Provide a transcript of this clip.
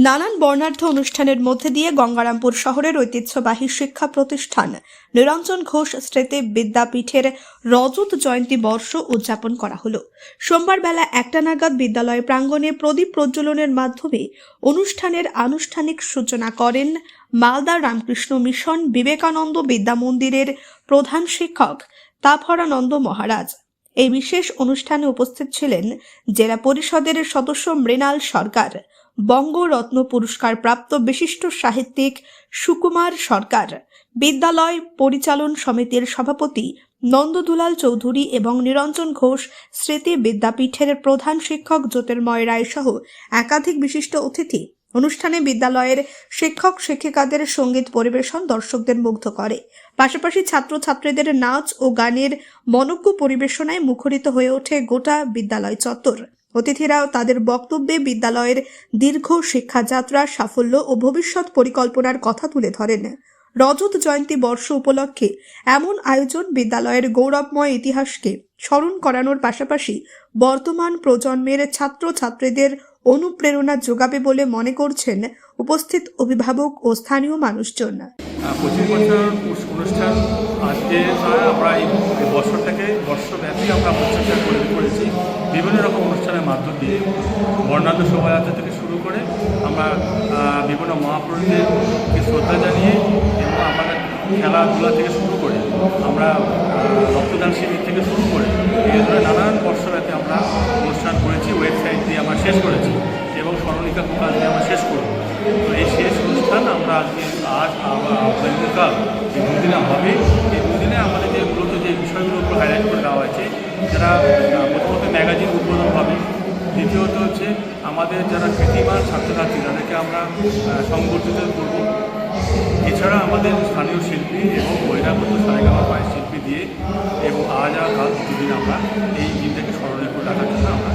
নানান বর্ণাঢ্য অনুষ্ঠানের মধ্যে দিয়ে গঙ্গারামপুর শহরের ঐতিহ্যবাহী শিক্ষা প্রতিষ্ঠান নিরঞ্জন ঘোষ স্মৃতি বিদ্যাপীঠের রজত জয়ন্তী বর্ষ উদযাপন করা হলো। সোমবার বেলা 1টা নাগাদ বিদ্যালয় প্রাঙ্গণে প্রদীপ প্রজ্বলনের মাধ্যমে অনুষ্ঠানের আনুষ্ঠানিক সূচনা করেন মালদা রামকৃষ্ণ মিশন বিবেকানন্দ বিদ্যা মন্দিরের প্রধান শিক্ষক তাপহরানন্দ মহারাজ। এই বিশেষ অনুষ্ঠানে উপস্থিত ছিলেন জেলা পরিষদের সদস্য মৃণাল সরকার, বঙ্গরত্ন পুরস্কার প্রাপ্ত বিশিষ্ট সাহিত্যিক সুকুমার সরকার, বিদ্যালয় পরিচালন সমিতির সভাপতি নন্দদুলাল চৌধুরী এবং নিরঞ্জন ঘোষ স্মৃতি বিদ্যাপীঠের প্রধান শিক্ষক জ্যোতির্ময় রায় সহ একাধিক বিশিষ্ট অতিথি। অনুষ্ঠানে বিদ্যালয়ের শিক্ষক শিক্ষিকাদের সঙ্গীত পরিবেশন দর্শকদের মুগ্ধ করে। পাশাপাশি ছাত্রছাত্রীদের নাচ ও গানের মনোজ্ঞ পরিবেশনায় মুখরিত হয়ে ওঠে গোটা বিদ্যালয় চত্বর। অতিথিরাও তাদের বক্তব্যে বিদ্যালয়ের দীর্ঘ শিক্ষাযাত্রা, সাফল্য ও ভবিষ্যৎ পরিকল্পনার কথা তুলে ধরেন। রজত জয়ন্তী বর্ষ উপলক্ষে এমন আয়োজন বিদ্যালয়ের গৌরবময় ইতিহাসকে স্মরণ করানোর পাশাপাশি বর্তমান প্রজন্মের ছাত্রছাত্রীদের অনুপ্রেরণা যোগাবে বলে মনে করছেন উপস্থিত অভিভাবক ও স্থানীয় মানুষজন। 25 বছর অনুষ্ঠান আজকে আমরা এই বছরটাকে বর্ষব্যাপী আমরা প্রচেষ্টা করেছি বিভিন্ন রকম অনুষ্ঠানের মাধ্যম দিয়ে। বর্ণাঢ্য শোভাযাত্রা থেকে শুরু করে আমরা বিভিন্ন মহাপুরুষদেরকে শ্রদ্ধা জানিয়ে এবং আমাদের খেলাধুলা থেকে শুরু করে আমরা রক্তদান শিবির থেকে শুরু করে এই ধরনের নানান বর্ষব্যাপী আমরা অনুষ্ঠান করেছি। ওয়েবসাইট দিয়ে আমরা শেষ করেছি এবং স্মরণিকা প্রকাশ দিয়ে আমরা শেষ করব। তো এই শেষ অনুষ্ঠান আমরা আজ আগামীকাল এই দুদিনে হবে। এই দুদিনে আমাদের যে মূলত যে বিষয়গুলোর উপর হাইলাইট করে দেওয়া হয়েছে, যারা প্রথমত ম্যাগাজিন উদ্বোধন হবে, দ্বিতীয়ত হচ্ছে আমাদের যারা কৃতিমান ছাত্রছাত্রী তাদেরকে আমরা সংবর্ধিত করব। এছাড়া আমাদের স্থানীয় শিল্পী এবং বহিরাগত সারেগামা পায়ের শিল্পী দিয়ে এবং আজ আর কাল দুদিন আমরা এই দিনটাকে স্মরণীয় করে রাখার জন্য আমরা